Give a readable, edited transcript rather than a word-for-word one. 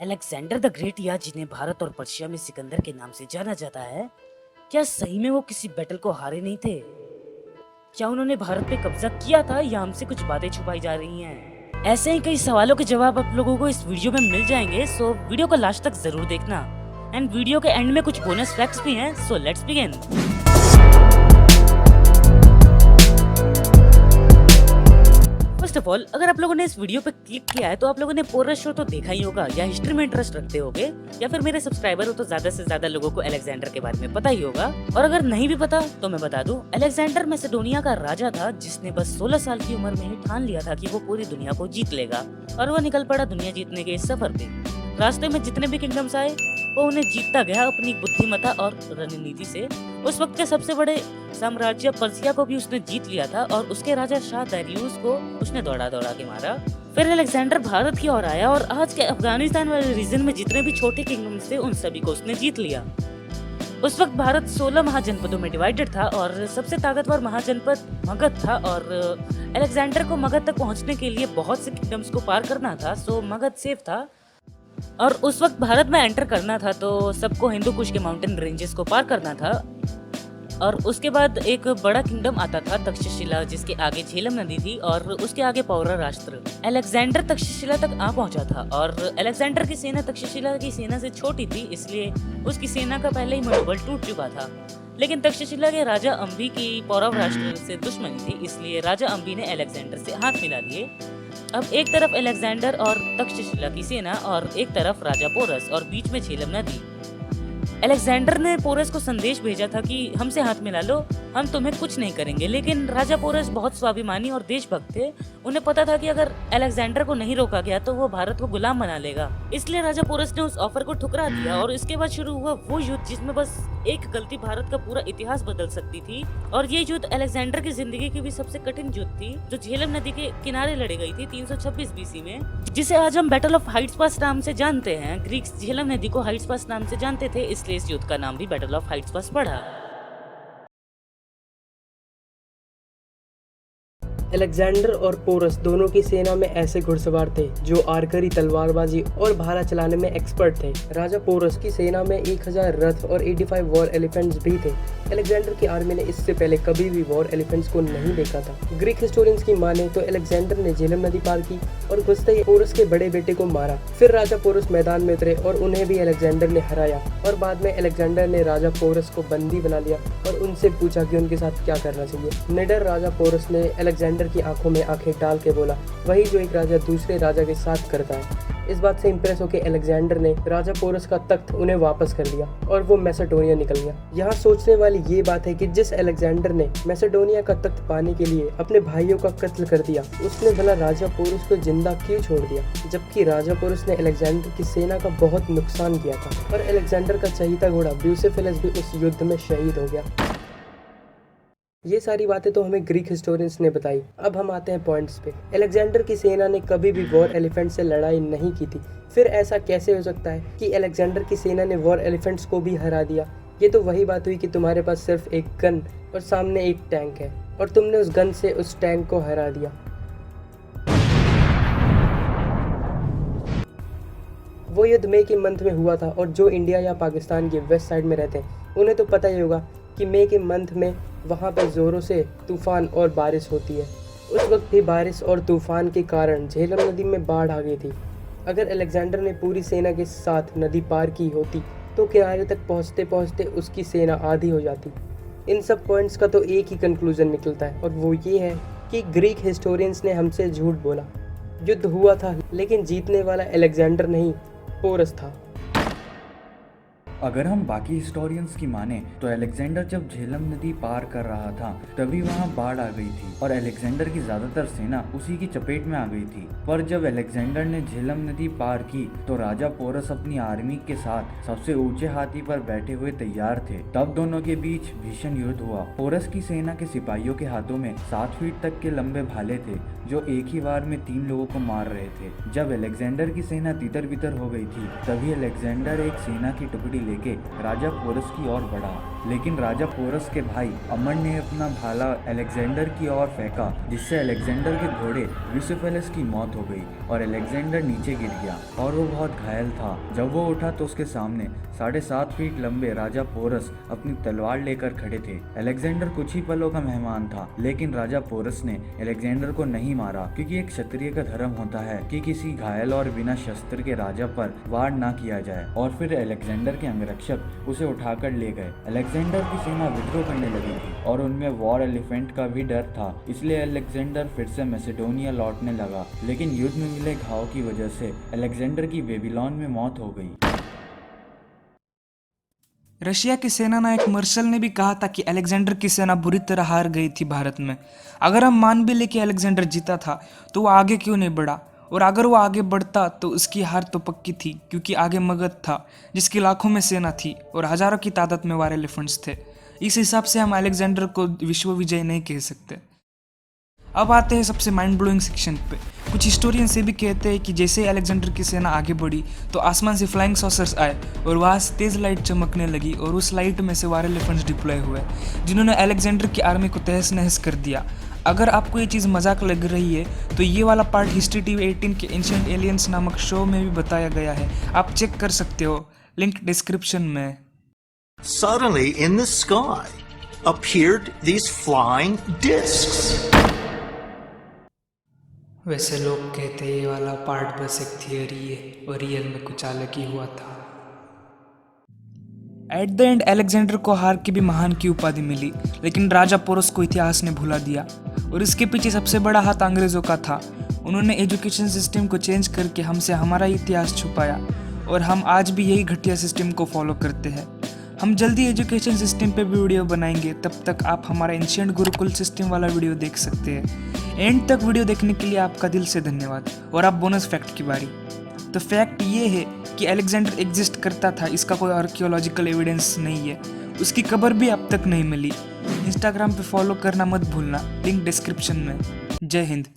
Alexander the great या जिन्हें भारत और पर्शिया में सिकंदर के नाम से जाना जाता है, क्या सही में वो किसी बैटल को हारे नहीं थे? क्या उन्होंने भारत पे कब्जा किया था या हमसे कुछ बातें छुपाई जा रही हैं? ऐसे ही कई सवालों के जवाब आप लोगों को इस वीडियो में मिल जाएंगे, सो वीडियो को लास्ट तक जरूर देखना। एंड वीडियो के एंड में कुछ बोनस फैक्ट्स भी हैं, so let's begin. First of all, अगर आप लोगों ने इस वीडियो पे क्लिक किया है तो आप लोगों ने पोरस शो तो देखा ही होगा, या हिस्ट्री में इंटरेस्ट रखते होगे, या फिर मेरे सब्सक्राइबर हो तो ज्यादा से ज्यादा लोगों को अलेक्जेंडर के बारे में पता ही होगा। और अगर नहीं भी पता तो मैं बता दूं, अलेक्जेंडर मैसेडोनिया का राजा था जिसने बस 16 साल की उम्र में ही ठान लिया था कि वो पूरी दुनिया को जीत लेगा, और वो निकल पड़ा दुनिया जीतने के इस सफर पे। रास्ते में जितने भी किंगडम्स आए वो उन्हें जीतता गया अपनी बुद्धिमत्ता और रणनीति से। उस वक्त के सबसे बड़े साम्राज्य पर्सिया को भी उसने जीत लिया था, और उसके राजा शाह दारियुस को उसने दौड़ा दौड़ा के मारा। फिर अलेक्जेंडर भारत की ओर आया और आज के अफगानिस्तान वाले रीजन में जितने भी छोटे किंगडम्स थे उन सभी को उसने जीत लिया। उस वक्त भारत 16 महाजनपदों में डिवाइडेड था और सबसे ताकतवर महाजनपद मगध था, और अलेक्जेंडर को मगध तक पहुंचने के लिए बहुत से किंगडम्स को पार करना था, सो मगध सेफ था। और उस वक्त भारत में एंटर करना था तो सबको हिंदू कुश के माउंटेन रेंजेस को पार करना था, और उसके बाद एक बड़ा किंगडम आता था तक्षशिला, जिसके आगे झेलम नदी थी और उसके आगे पौरा राष्ट्र। अलेक्जेंडर तक्षशिला तक आ पहुंचा था, और अलेक्जेंडर की सेना तक्षशिला की सेना से छोटी थी, इसलिए उसकी सेना का पहले ही मनोबल टूट चुका था। लेकिन तक्षशिला के राजा अम्बी की पौरव राष्ट्र से दुश्मनी थी, इसलिए राजा अम्बी ने अलेक्जेंडर से हाथ मिला लिए। अब एक तरफ अलेक्जेंडर और तक्षशिला की सेना और एक तरफ राजा पोरस और बीच में झेलम नदी। अलेक्जेंडर ने पोरस को संदेश भेजा था कि हमसे हाथ मिला लो, हम तुम्हें कुछ नहीं करेंगे। लेकिन राजा पोरस बहुत स्वाभिमानी और देशभक्त थे, उन्हें पता था कि अगर अलेक्जेंडर को नहीं रोका गया तो वो भारत को गुलाम बना लेगा। इसलिए राजा पोरस ने उस ऑफर को ठुकरा दिया, और इसके बाद शुरू हुआ वो युद्ध जिसमें बस एक गलती भारत का पूरा इतिहास बदल सकती थी। और ये युद्ध अलेक्जेंडर की जिंदगी की भी सबसे कठिन युद्ध थी, जो झेलम नदी के किनारे लड़ी गई थी 326 बीसी में, जिसे आज हम बैटल ऑफ हाइट्स पास नाम से जानते हैं। ग्रीक्स झेलम नदी को हाइट्स पास नाम से जानते थे, इसलिए इस युद्ध का नाम भी बैटल ऑफ हाइट्स पास पड़ा। अलेक्जेंडर और पोरस दोनों की सेना में ऐसे घुड़सवार थे जो आर्करी, तलवारबाजी और भाला चलाने में एक्सपर्ट थे। राजा पोरस की सेना में 1000 रथ और 85 वॉर एलिफेंट्स भी थे। अलेक्जेंडर की आर्मी ने इससे पहले कभी भी वॉर एलिफेंट्स को नहीं देखा था। ग्रीक हिस्टोरियंस की माने तो अलेक्जेंडर ने झेलम नदी पार की और घुसते ही पोरस के बड़े बेटे को मारा। फिर राजा पोरस मैदान में उतरे और उन्हें भी अलेक्जेंडर ने हराया, और बाद में अलेक्जेंडर ने राजा पोरस को बंदी बना लिया और उनसे पूछा कि उनके साथ क्या करना चाहिए। निडर राजा पोरस ने अलेक्जेंडर की आंखों में आंखें डाल के बोला, वही जो एक राजा दूसरे राजा के साथ करता है। इस बात से इंप्रेस होकर अलेक्जेंडर ने राजा पोरस का तख्त उन्हें वापस कर दिया और वो मैसेडोनिया निकल गया। यहाँ सोचने वाली ये बात है कि जिस अलेक्जेंडर ने मैसेडोनिया का तख्त पाने के लिए अपने भाइयों का कत्ल कर दिया, उसने भला राजा पोरस को जिंदा क्यों छोड़ दिया, जबकि राजा पोरस ने अलेक्जेंडर की सेना का बहुत नुकसान किया था। और अलेक्जेंडर का चहीता घोड़ा ब्यूसेफेलस भी उस युद्ध में शहीद हो गया। ये सारी बातें तो हमें ग्रीक हिस्टोरियंस ने बताई। अब हम आते हैं पॉइंट्स पे। अलेक्जेंडर की सेना ने कभी भी वॉर एलिफेंट से लड़ाई नहीं की थी। फिर ऐसा कैसे हो सकता है कि अलेक्जेंडर की सेना ने वॉर एलिफेंट्स को भी हरा दिया? ये तो वही बात हुई कि तुम्हारे पास सिर्फ एक गन और सामने एक टैंक है, और तुमने उस गन से उस टैंक को हरा दिया। वो युद्ध मई के मंथ में हुआ था, और जो इंडिया या पाकिस्तान के वेस्ट साइड में रहते हैं उन्हें तो पता ही होगा कि मई के मंथ में वहाँ पर ज़ोरों से तूफ़ान और बारिश होती है। उस वक्त भी बारिश और तूफ़ान के कारण झेलम नदी में बाढ़ आ गई थी। अगर अलेक्जेंडर ने पूरी सेना के साथ नदी पार की होती तो किनारे तक पहुँचते पहुँचते उसकी सेना आधी हो जाती। इन सब पॉइंट्स का तो एक ही कंक्लूजन निकलता है, और वो ये है कि ग्रीक हिस्टोरियंस ने हमसे झूठ बोला। युद्ध हुआ था, लेकिन जीतने वाला अलेक्जेंडर नहीं, पोरस था। अगर हम बाकी हिस्टोरियंस की माने तो अलेक्जेंडर जब झेलम नदी पार कर रहा था तभी वहां बाढ़ आ गई थी, और अलेक्जेंडर की ज्यादातर सेना उसी की चपेट में आ गई थी। पर जब अलेक्जेंडर ने झेलम नदी पार की तो राजा पोरस अपनी आर्मी के साथ सबसे ऊंचे हाथी पर बैठे हुए तैयार थे। तब दोनों के बीच भीषण युद्ध हुआ। पोरस की सेना के सिपाहियों के हाथों में 7 फीट तक के लंबे भाले थे जो एक ही बार में 3 लोगों को मार रहे थे। जब अलेक्जेंडर की सेना तितर बितर हो गई थी तभी अलेक्जेंडर एक सेना की टुकड़ी लेके राजा पोरस की ओर बढ़ा, लेकिन राजा पोरस के भाई अमन ने अपना भाला अलेक्जेंडर की ओर फेंका, जिससे अलेक्जेंडर के घोड़े ब्यूसेफेलस की मौत हो गई और अलेक्जेंडर नीचे गिर गया और वो बहुत घायल था। जब वो उठा तो उसके सामने 7.5 फीट लंबे राजा पोरस अपनी तलवार लेकर खड़े थे। अलेक्जेंडर कुछ ही पलों का मेहमान था, लेकिन राजा पोरस ने अलेक्जेंडर को नहीं मारा, क्योंकि एक क्षत्रिय का धर्म होता है कि किसी घायल और बिना शस्त्र के राजा पर वार ना किया जाए। और फिर अलेक्जेंडर के अंगरक्षक उसे उठाकर ले गए। अलेक्जेंडर की सेना विद्रोह करने लगी थी और उनमें वॉर एलिफेंट का भी डर था, इसलिए अलेक्जेंडर फिर से मैसेडोनिया लौटने लगा। लेकिन युद्ध में मिले घाव की वजह से अलेक्जेंडर की बेबीलोन में मौत हो गई। रशिया के सेना नायक मार्शल ने भी कहा था कि अलेक्जेंडर की सेना बुरी तरह हार गई थी भारत में। अगर हम मान भी ले कि अलेक्जेंडर जीता था तो वो आगे क्यों नहीं बढ़ा, और अगर वो आगे बढ़ता तो उसकी हार तो पक्की थी, क्योंकि आगे मगध था जिसकी लाखों में सेना थी और हजारों की तादाद में वार एलिफेंट्स थे। इस हिसाब से हम अलेक्जेंडर को विश्व विजय नहीं कह सकते। अब आते हैं सबसे माइंड ब्लोइंग सेक्शन पे। कुछ हिस्टोरियंस ये भी कहते हैं कि जैसे ही अलेक्जेंडर की सेना आगे बढ़ी तो आसमान से फ्लाइंग सॉसर्स आए और वहाँ से तेज लाइट चमकने लगी और उस लाइट में से वार एलिफेंट्स डिप्लॉय हुए, जिन्होंने अलेक्जेंडर की आर्मी को तहस नहस कर दिया। अगर आपको ये चीज़ मजाक लग रही है तो ये वाला पार्ट हिस्ट्री टीवी 18 के एंशिएंट एलियंस नामक शो में भी बताया गया है, आप चेक कर सकते हो, लिंक डिस्क्रिप्शन में। Suddenly in the sky appeared these flying discs. वैसे लोग कहते हैं ये वाला पार्ट बस एक थियरी है और रियल में कुछ अलग ही हुआ था। एट द एंड अलेक्जेंडर को हार की भी महान की उपाधि मिली, लेकिन राजा पोरस को इतिहास ने भुला दिया और इसके पीछे सबसे बड़ा हाथ अंग्रेजों का था। उन्होंने एजुकेशन सिस्टम को चेंज करके हमसे हमारा इतिहास छुपाया और हम आज भी यही घटिया सिस्टम को फॉलो करते हैं। हम जल्दी एजुकेशन सिस्टम पे भी वीडियो बनाएंगे, तब तक आप हमारा एंशिएंट गुरुकुल सिस्टम वाला वीडियो देख सकते हैं। एंड तक वीडियो देखने के लिए आपका दिल से धन्यवाद। और अब बोनस फैक्ट की बारी। तो फैक्ट ये है कि अलेक्जेंडर एग्जिस्ट करता था, इसका कोई आर्कियोलॉजिकल एविडेंस नहीं है, उसकी कब्र भी अब तक नहीं मिली। इंस्टाग्राम पे फॉलो करना मत भूलना, लिंक डिस्क्रिप्शन में। जय हिंद।